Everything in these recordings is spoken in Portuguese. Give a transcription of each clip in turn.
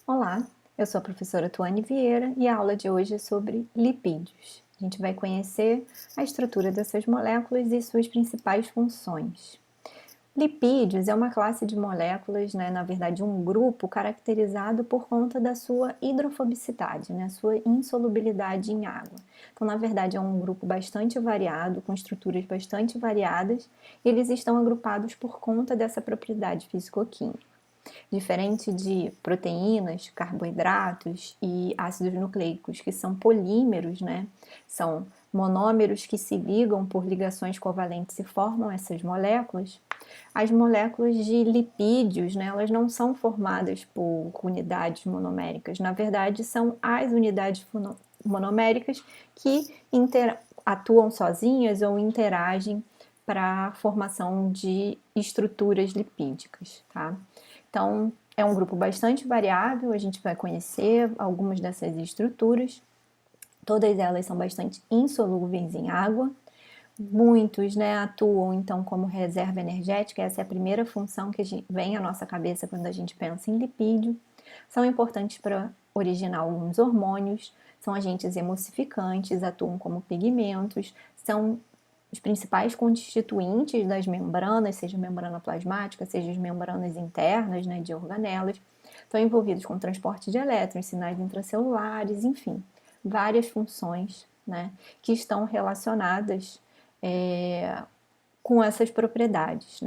Olá, eu sou a professora Tuane Vieira e a aula de hoje é sobre lipídios. A gente vai conhecer a estrutura dessas moléculas e suas principais funções. Lipídios é uma classe de moléculas, na verdade um grupo caracterizado por conta da sua hidrofobicidade, sua insolubilidade em água. Então, na verdade, é um grupo bastante variado, com estruturas bastante variadas, e eles estão agrupados por conta dessa propriedade físico-química. Diferente de proteínas, carboidratos e ácidos nucleicos, que são polímeros, são monômeros que se ligam por ligações covalentes e formam essas moléculas. As moléculas de lipídios, elas não são formadas por unidades monoméricas. Na verdade, são as unidades monoméricas que atuam sozinhas ou interagem para a formação de estruturas lipídicas, tá? Então, é um grupo bastante variável, a gente vai conhecer algumas dessas estruturas. Todas elas são bastante insolúveis em água. Muitos, atuam então como reserva energética, essa é a primeira função que vem à nossa cabeça quando a gente pensa em lipídio. São importantes para originar alguns hormônios, são agentes emulsificantes, atuam como pigmentos, são os principais constituintes das membranas, seja membrana plasmática, seja as membranas internas, de organelas, estão envolvidos com transporte de elétrons, sinais intracelulares, enfim, várias funções, que estão relacionadas com essas propriedades,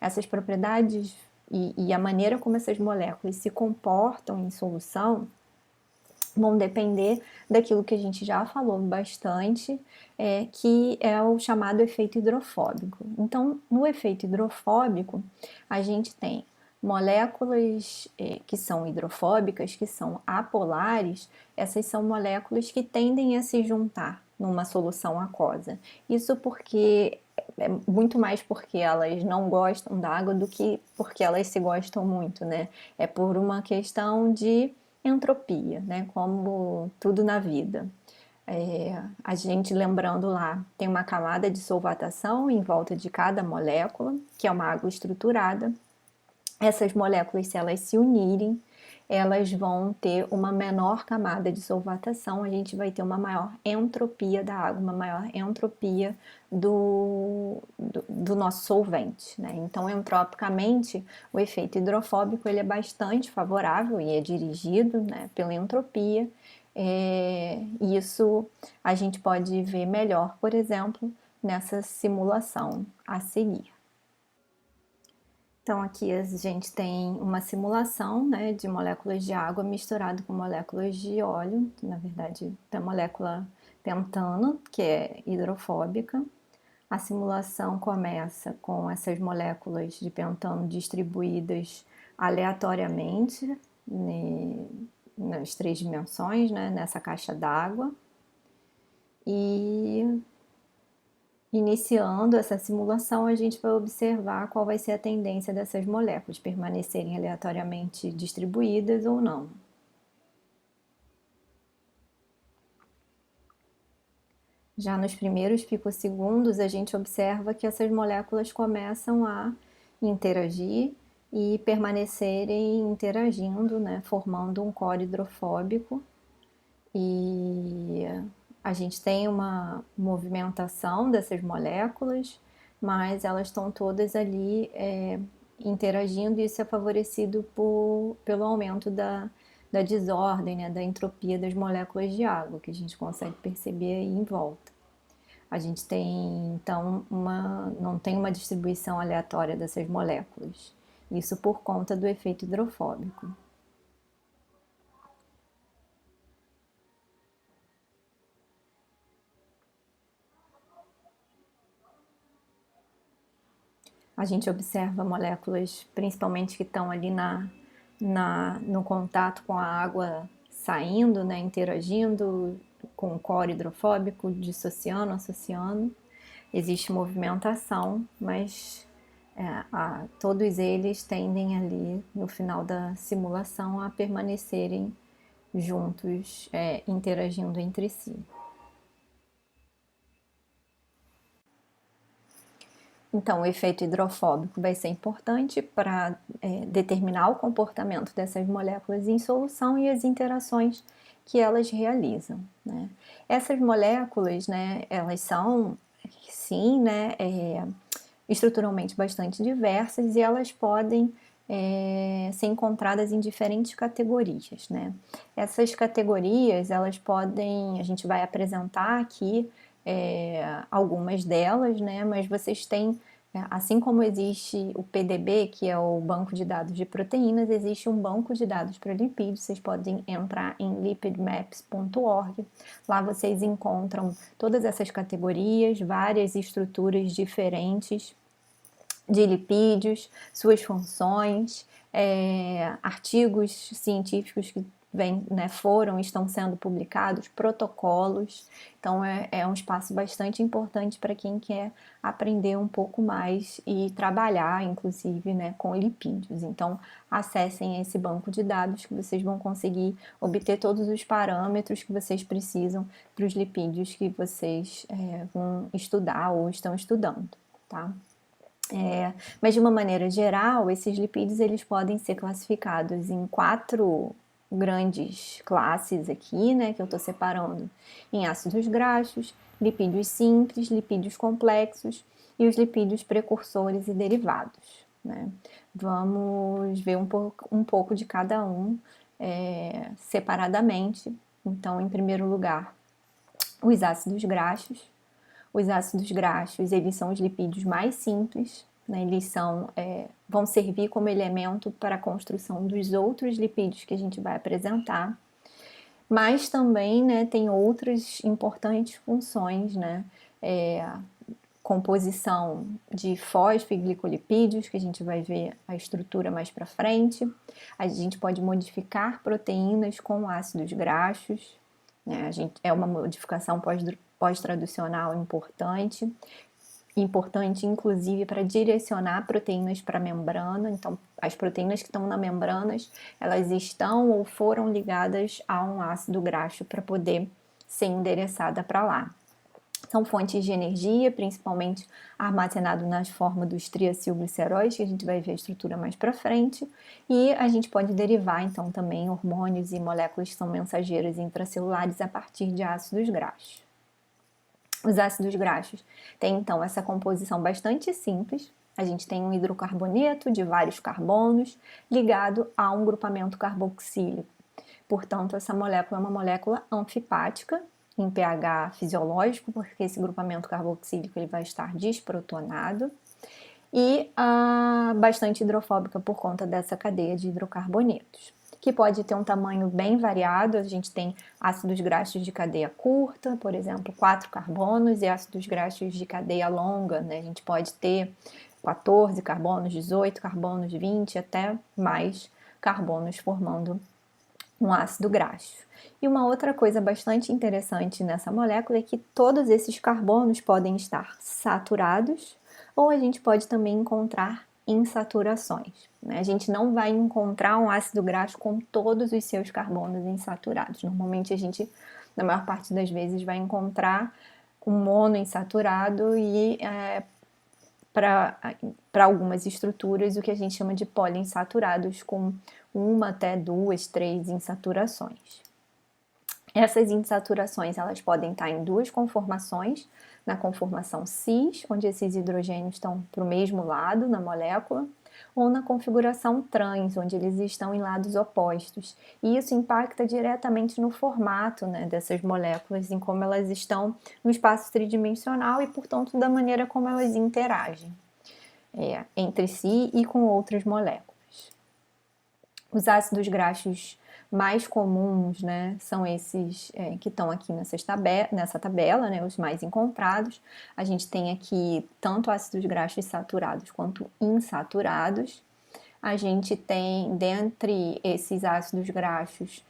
Essas propriedades e a maneira como essas moléculas se comportam em solução vão depender daquilo que a gente já falou bastante, que é o chamado efeito hidrofóbico. Então, no efeito hidrofóbico, a gente tem moléculas que são hidrofóbicas, que são apolares, essas são moléculas que tendem a se juntar numa solução aquosa. Isso porque é muito mais porque elas não gostam da água do que porque elas se gostam muito, É por uma questão de entropia, Como tudo na vida. A gente lembrando lá, tem uma camada de solvatação em volta de cada molécula, que é uma água estruturada. Essas moléculas, se elas se unirem, elas vão ter uma menor camada de solvatação, a gente vai ter uma maior entropia da água, uma maior entropia do nosso solvente, Então, entropicamente, o efeito hidrofóbico ele é bastante favorável e é dirigido, pela entropia. E isso a gente pode ver melhor, por exemplo, nessa simulação a seguir. Então, aqui a gente tem uma simulação, de moléculas de água misturado com moléculas de óleo, na verdade, tem a molécula pentano, que é hidrofóbica. A simulação começa com essas moléculas de pentano distribuídas aleatoriamente nas 3 dimensões, nessa caixa d'água. E iniciando essa simulação, a gente vai observar qual vai ser a tendência dessas moléculas, permanecerem aleatoriamente distribuídas ou não. Já nos primeiros picosegundos, a gente observa que essas moléculas começam a interagir e permanecerem interagindo, formando um core hidrofóbico. E a gente tem uma movimentação dessas moléculas, mas elas estão todas ali interagindo, e isso é favorecido pelo aumento da desordem, da entropia das moléculas de água, que a gente consegue perceber aí em volta. A gente tem, então, não tem uma distribuição aleatória dessas moléculas, isso por conta do efeito hidrofóbico. A gente observa moléculas, principalmente que estão ali no contato com a água saindo, interagindo com o core hidrofóbico, dissociando, associando. Existe movimentação, mas todos eles tendem ali, no final da simulação, a permanecerem juntos, interagindo entre si. Então, o efeito hidrofóbico vai ser importante para determinar o comportamento dessas moléculas em solução e as interações que elas realizam, né? Essas moléculas, né, elas são, sim, né, estruturalmente bastante diversas e elas podem ser encontradas em diferentes categorias, né? Essas categorias, elas podem, a gente vai apresentar aqui algumas delas, né? Mas vocês têm, assim como existe o PDB, que é o banco de dados de proteínas, existe um banco de dados para lipídios. Vocês podem entrar em lipidmaps.org. Lá vocês encontram todas essas categorias, várias estruturas diferentes de lipídios, suas funções, artigos científicos que foram, estão sendo publicados, protocolos. Então é um espaço bastante importante para quem quer aprender um pouco mais e trabalhar, inclusive, né, com lipídios. Então acessem esse banco de dados que vocês vão conseguir obter todos os parâmetros que vocês precisam para os lipídios que vocês vão estudar ou estão estudando, tá? Mas de uma maneira geral, esses lipídios eles podem ser classificados em 4 grandes classes aqui, né, que eu estou separando em ácidos graxos, lipídios simples, lipídios complexos e os lipídios precursores e derivados, né? Vamos ver um pouco de cada um separadamente. Então, em primeiro lugar, os ácidos graxos. Os ácidos graxos, eles são os lipídios mais simples, né? Eles vão servir como elemento para a construção dos outros lipídios que a gente vai apresentar, mas também, né, tem outras importantes funções, né? Composição de fosfoglicolipídios, que a gente vai ver a estrutura mais para frente. A gente pode modificar proteínas com ácidos graxos, né? É uma modificação pós-traducional importante, inclusive para direcionar proteínas para a membrana. Então, as proteínas que estão na membranas, elas estão ou foram ligadas a um ácido graxo para poder ser endereçada para lá. São fontes de energia, principalmente armazenado na forma dos triacilgliceróis, que a gente vai ver a estrutura mais para frente, e a gente pode derivar então também hormônios e moléculas que são mensageiras intracelulares a partir de ácidos graxos. Os ácidos graxos têm então essa composição bastante simples. A gente tem um hidrocarboneto de vários carbonos ligado a um grupamento carboxílico. Portanto, essa molécula é uma molécula anfipática em pH fisiológico, porque esse grupamento carboxílico ele vai estar desprotonado, e bastante hidrofóbica por conta dessa cadeia de hidrocarbonetos, que pode ter um tamanho bem variado. A gente tem ácidos graxos de cadeia curta, por exemplo, 4 carbonos, e ácidos graxos de cadeia longa, né? A gente pode ter 14 carbonos, 18 carbonos, 20, até mais carbonos formando um ácido graxo. E uma outra coisa bastante interessante nessa molécula é que todos esses carbonos podem estar saturados, ou a gente pode também encontrar insaturações, né? A gente não vai encontrar um ácido graxo com todos os seus carbonos insaturados. Normalmente a gente, na maior parte das vezes, vai encontrar um monoinsaturado e para algumas estruturas o que a gente chama de poliinsaturados, com 1 até 2, 3 insaturações. Essas insaturações elas podem estar em 2 conformações, na conformação cis, onde esses hidrogênios estão para o mesmo lado na molécula, ou na configuração trans, onde eles estão em lados opostos. E isso impacta diretamente no formato, né, dessas moléculas, em como elas estão no espaço tridimensional e, portanto, da maneira como elas interagem entre si e com outras moléculas. Os ácidos graxos mais comuns, né, são esses que estão aqui nessa tabela, né, os mais encontrados. A gente tem aqui tanto ácidos graxos saturados quanto insaturados. A gente tem, dentre esses ácidos graxos,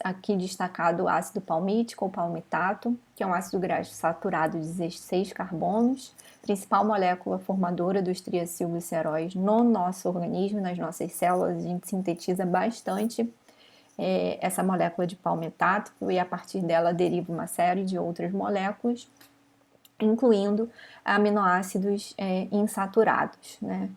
aqui destacado o ácido palmítico ou palmitato, que é um ácido graxo saturado de 16 carbonos, principal molécula formadora dos triacilgliceróis no nosso organismo, nas nossas células. A gente sintetiza bastante essa molécula de palmitato e a partir dela deriva uma série de outras moléculas. incluindo aminoácidos insaturados, né?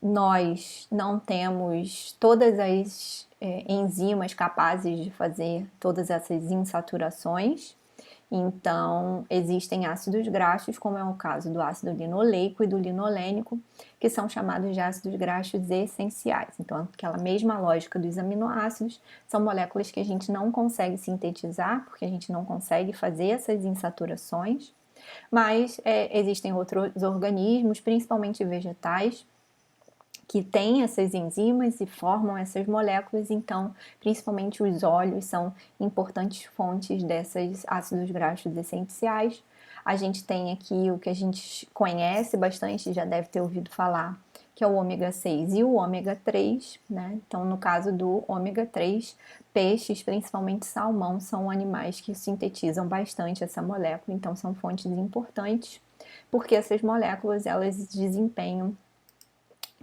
Nós não temos todas as enzimas capazes de fazer todas essas insaturações, então existem ácidos graxos, como é o caso do ácido linoleico e do linolênico, que são chamados de ácidos graxos essenciais. Então, aquela mesma lógica dos aminoácidos, são moléculas que a gente não consegue sintetizar, porque a gente não consegue fazer essas insaturações, mas existem outros organismos, principalmente vegetais, que têm essas enzimas e formam essas moléculas, então, principalmente os óleos são importantes fontes desses ácidos graxos essenciais. A gente tem aqui o que a gente conhece bastante, já deve ter ouvido falar, que é o ômega 6 e o ômega 3, né? Então, no caso do ômega 3, peixes, principalmente salmão, são animais que sintetizam bastante essa molécula, então são fontes importantes, porque essas moléculas, elas desempenham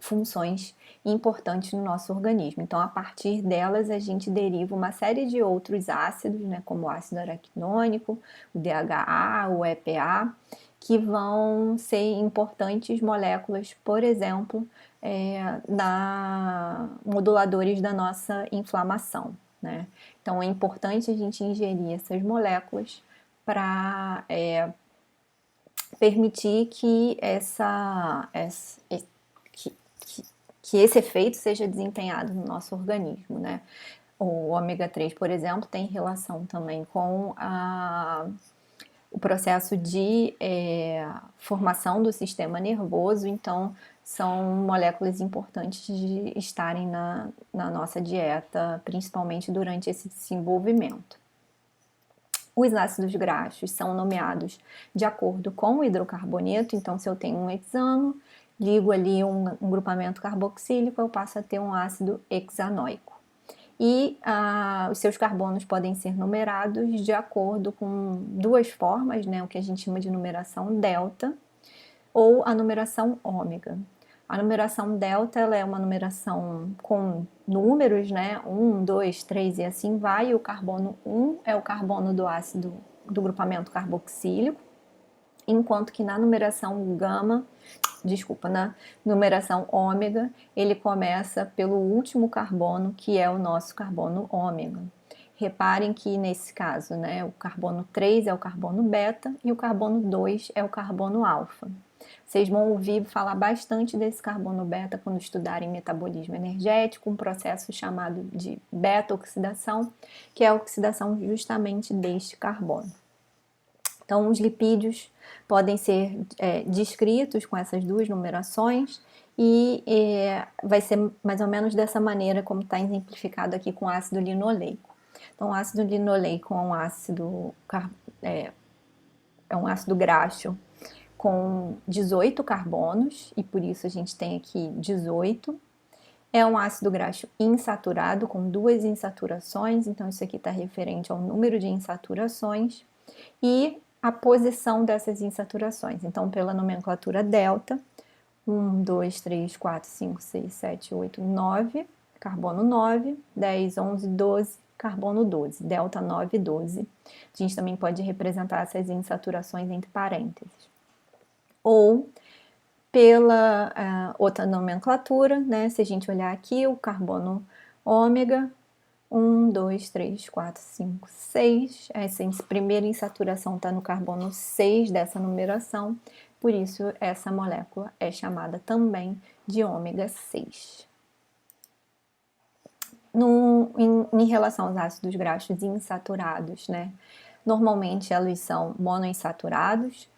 funções importantes no nosso organismo. Então, a partir delas, a gente deriva uma série de outros ácidos, né, como o ácido araquidônico, o DHA, o EPA, que vão ser importantes moléculas, por exemplo, moduladores da nossa inflamação, né? Então, é importante a gente ingerir essas moléculas para permitir que que esse efeito seja desempenhado no nosso organismo, né? O ômega 3, por exemplo, tem relação também com o processo de formação do sistema nervoso, então são moléculas importantes de estarem na nossa dieta, principalmente durante esse desenvolvimento. Os ácidos graxos são nomeados de acordo com o hidrocarboneto, então se eu tenho um hexano, ligo ali um grupamento carboxílico, eu passo a ter um ácido hexanoico. E os seus carbonos podem ser numerados de acordo com duas formas, né, o que a gente chama de numeração delta ou a numeração ômega. A numeração delta ela é uma numeração com números, né? 1, 2, 3 e assim vai. E o carbono 1 é o carbono do ácido do grupamento carboxílico, enquanto que na numeração na numeração ômega, ele começa pelo último carbono, que é o nosso carbono ômega. Reparem que nesse caso, né, o carbono 3 é o carbono beta e o carbono 2 é o carbono alfa. Vocês vão ouvir falar bastante desse carbono beta quando estudarem metabolismo energético, um processo chamado de beta-oxidação, que é a oxidação justamente deste carbono. Então, os lipídios podem ser descritos com essas duas numerações e vai ser mais ou menos dessa maneira como está exemplificado aqui com o ácido linoleico. Então, o ácido linoleico é um ácido graxo com 18 carbonos, e por isso a gente tem aqui 18. É um ácido graxo insaturado, com 2 insaturações, então isso aqui está referente ao número de insaturações, e a posição dessas insaturações. Então, pela nomenclatura delta, 1, 2, 3, 4, 5, 6, 7, 8, 9, carbono 9, 10, 11, 12, carbono 12, delta 9, 12. A gente também pode representar essas insaturações entre parênteses. Ou pela outra nomenclatura, né? Se a gente olhar aqui, o carbono ômega, 1, 2, 3, 4, 5, 6. Essa primeira insaturação está no carbono 6 dessa numeração, por isso essa molécula é chamada também de ômega 6. Em relação aos ácidos graxos insaturados, né? Normalmente eles são monoinsaturados,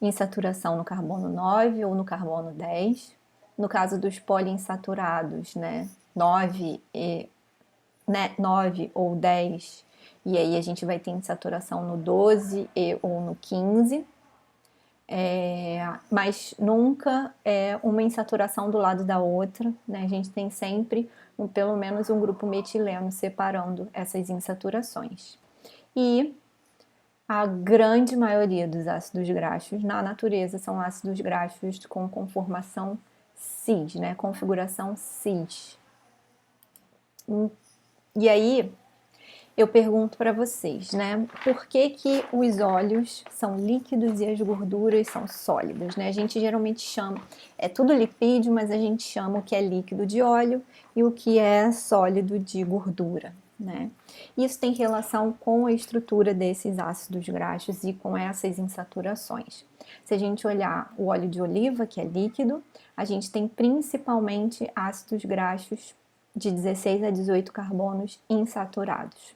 insaturação no carbono 9 ou no carbono 10. No caso dos poliinsaturados, né, 9 ou 10, e aí a gente vai ter insaturação no 12 ou no 15, mas nunca é uma insaturação do lado da outra, né? A gente tem sempre pelo menos um grupo metileno separando essas insaturações. E a grande maioria dos ácidos graxos na natureza são ácidos graxos com conformação cis, né? Configuração cis. E aí, eu pergunto para vocês, né? Por que que os óleos são líquidos e as gorduras são sólidas, né? A gente geralmente chama, é tudo lipídio, mas a gente chama o que é líquido de óleo e o que é sólido de gordura, né? Isso tem relação com a estrutura desses ácidos graxos e com essas insaturações. Se a gente olhar o óleo de oliva, que é líquido, a gente tem principalmente ácidos graxos de 16 a 18 carbonos insaturados.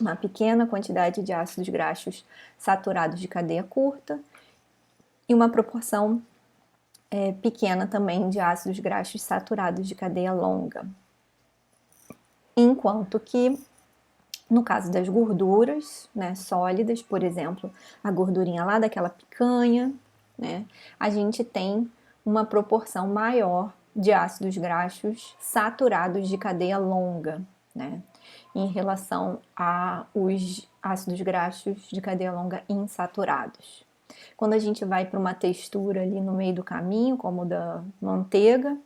Uma pequena quantidade de ácidos graxos saturados de cadeia curta e uma proporção pequena também de ácidos graxos saturados de cadeia longa. Enquanto que, no caso das gorduras, né, sólidas, por exemplo, a gordurinha lá daquela picanha, né, a gente tem uma proporção maior de ácidos graxos saturados de cadeia longa, né, em relação aos ácidos graxos de cadeia longa insaturados. Quando a gente vai para uma textura ali no meio do caminho, como da manteiga,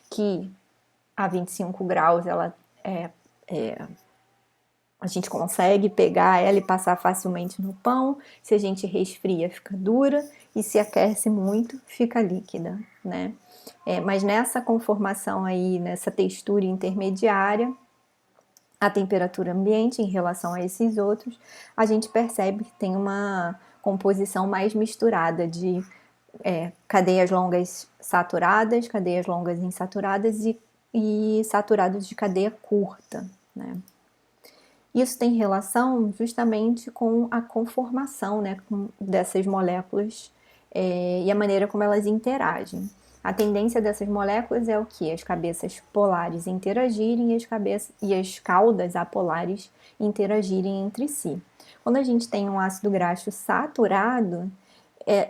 que a 25 graus ela a gente consegue pegar ela e passar facilmente no pão. Se a gente resfria, fica dura, e se aquece muito, fica líquida, né? Mas nessa conformação aí, nessa textura intermediária, a temperatura ambiente em relação a esses outros, a gente percebe que tem uma composição mais misturada de cadeias longas saturadas, cadeias longas insaturadas e saturados de cadeia curta, né? Isso tem relação justamente com a conformação, né, dessas moléculas e a maneira como elas interagem. A tendência dessas moléculas é o que? As cabeças polares interagirem e as caudas apolares interagirem entre si. Quando a gente tem um ácido graxo saturado,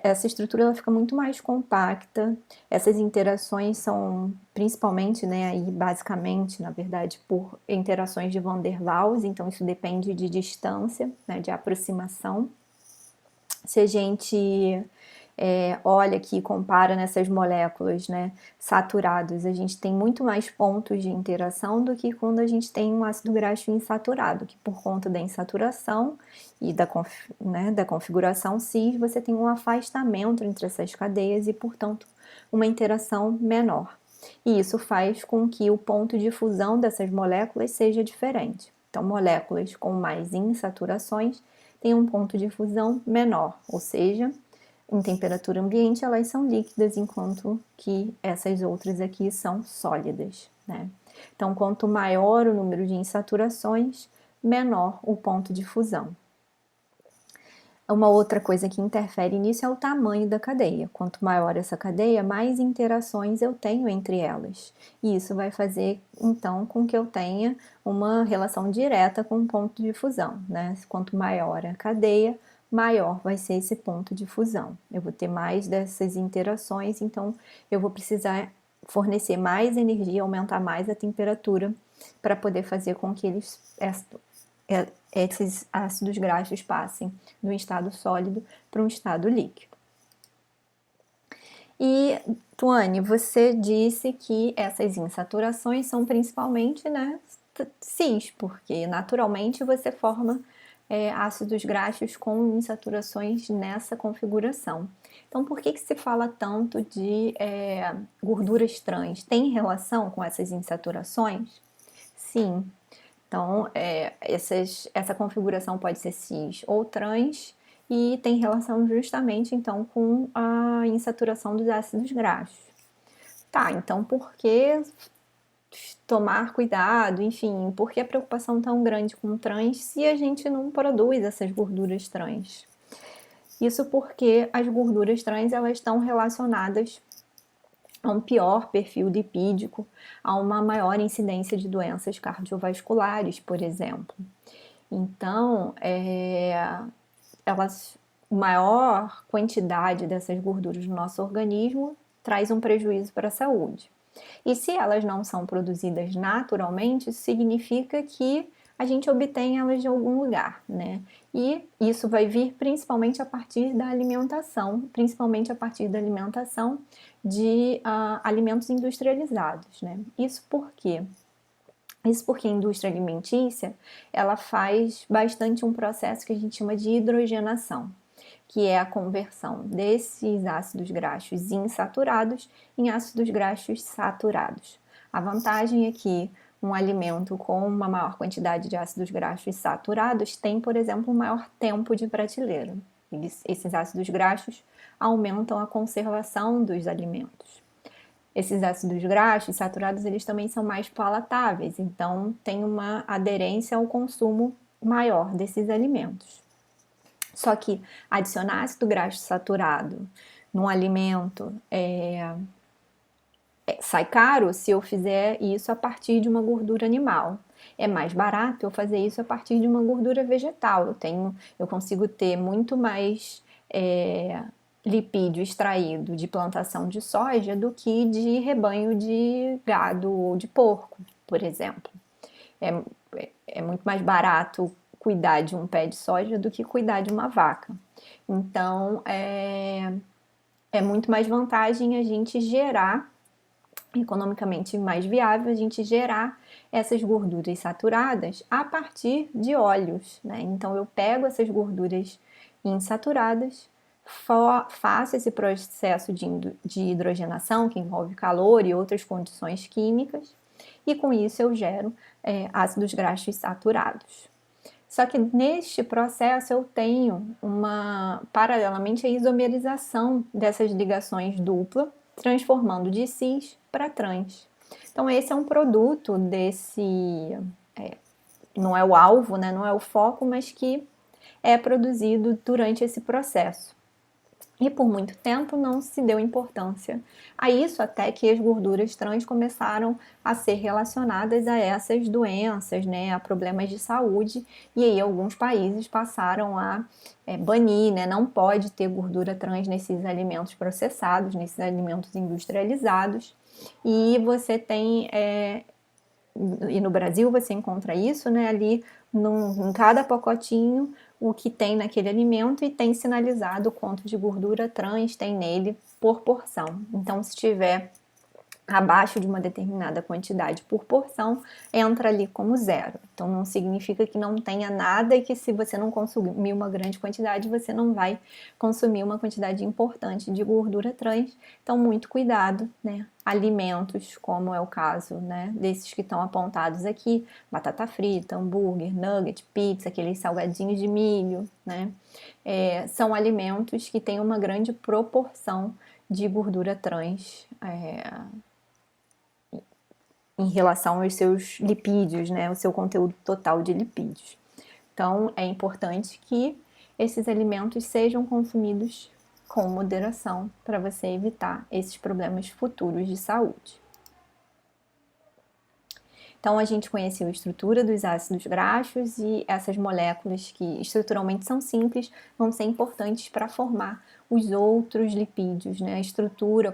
essa estrutura ela fica muito mais compacta. Essas interações são principalmente, né, aí basicamente, na verdade, por interações de Van der Waals, então isso depende de distância, né, de aproximação. Se a gente olha aqui e compara nessas moléculas, né, saturados, a gente tem muito mais pontos de interação do que quando a gente tem um ácido graxo insaturado, que por conta da insaturação e da configuração cis, você tem um afastamento entre essas cadeias e, portanto, uma interação menor. E isso faz com que o ponto de fusão dessas moléculas seja diferente. Então, moléculas com mais insaturações têm um ponto de fusão menor, ou seja, em temperatura ambiente elas são líquidas, enquanto que essas outras aqui são sólidas, né? Então, quanto maior o número de insaturações, menor o ponto de fusão. Uma outra coisa que interfere nisso é o tamanho da cadeia. Quanto maior essa cadeia, mais interações eu tenho entre elas. E isso vai fazer, então, com que eu tenha uma relação direta com o ponto de fusão, né? Quanto maior a cadeia, maior vai ser esse ponto de fusão. Eu vou ter mais dessas interações, então eu vou precisar fornecer mais energia, aumentar mais a temperatura para poder fazer com que esses ácidos graxos passem do estado sólido para um estado líquido. E, Tuane, você disse que essas insaturações são principalmente, né, cis, porque naturalmente você forma ácidos graxos com insaturações nessa configuração. Então, por que se fala tanto de gorduras trans? Tem relação com essas insaturações? Sim. Então, essa configuração pode ser cis ou trans e tem relação justamente, então, com a insaturação dos ácidos graxos. Tá, então por que tomar cuidado, enfim, por que a preocupação tão grande com trans se a gente não produz essas gorduras trans? Isso porque as gorduras trans, elas estão relacionadas a um pior perfil lipídico, a uma maior incidência de doenças cardiovasculares, por exemplo. Então, maior quantidade dessas gorduras no nosso organismo traz um prejuízo para a saúde. E se elas não são produzidas naturalmente, isso significa que a gente obtém elas de algum lugar, né? E isso vai vir principalmente a partir da alimentação, de alimentos industrializados, né? Isso porque Isso porque a indústria alimentícia, ela faz bastante um processo que a gente chama de hidrogenação, que é a conversão desses ácidos graxos insaturados em ácidos graxos saturados. A vantagem é que um alimento com uma maior quantidade de ácidos graxos saturados tem, por exemplo, um maior tempo de prateleira. Esses ácidos graxos aumentam a conservação dos alimentos. Esses ácidos graxos saturados, eles também são mais palatáveis, então tem uma aderência ao consumo maior desses alimentos. Só que adicionar ácido graxo saturado num alimento sai caro se eu fizer isso a partir de uma gordura animal. É mais barato eu fazer isso a partir de uma gordura vegetal. Eu consigo ter muito mais lipídio extraído de plantação de soja do que de rebanho de gado ou de porco, por exemplo. É muito mais barato cuidar de um pé de soja do que cuidar de uma vaca. Então, é muito mais vantagem a gente gerar, economicamente mais viável, a gente gerar essas gorduras saturadas a partir de óleos, né? Então, eu pego essas gorduras insaturadas, faço esse processo de hidrogenação, que envolve calor e outras condições químicas, e com isso eu gero ácidos graxos saturados. Só que neste processo eu tenho paralelamente, a isomerização dessas ligações dupla, transformando de cis para trans. Então esse é um produto não é o alvo, né, não é o foco, mas que é produzido durante esse processo. E por muito tempo não se deu importância a isso, até que as gorduras trans começaram a ser relacionadas a essas doenças, né, a problemas de saúde, e aí alguns países passaram a banir, né, não pode ter gordura trans nesses alimentos processados, nesses alimentos industrializados, e você tem, e no Brasil você encontra isso, né, ali em cada pacotinho, o que tem naquele alimento, e tem sinalizado o quanto de gordura trans tem nele por porção. Então, se tiver abaixo de uma determinada quantidade por porção, entra ali como zero. Então, não significa que não tenha nada e que se você não consumir uma grande quantidade, você não vai consumir uma quantidade importante de gordura trans. Então, muito cuidado, né? Alimentos, como é o caso, né, desses que estão apontados aqui, batata frita, hambúrguer, nugget, pizza, aqueles salgadinhos de milho, né, são alimentos que têm uma grande proporção de gordura trans em relação aos seus lipídios, né, o seu conteúdo total de lipídios. Então, é importante que esses alimentos sejam consumidos com moderação para você evitar esses problemas futuros de saúde. Então, a gente conheceu a estrutura dos ácidos graxos e essas moléculas que estruturalmente são simples vão ser importantes para formar os outros lipídios, né?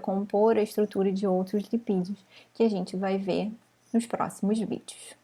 Compor a estrutura de outros lipídios que a gente vai ver nos próximos vídeos.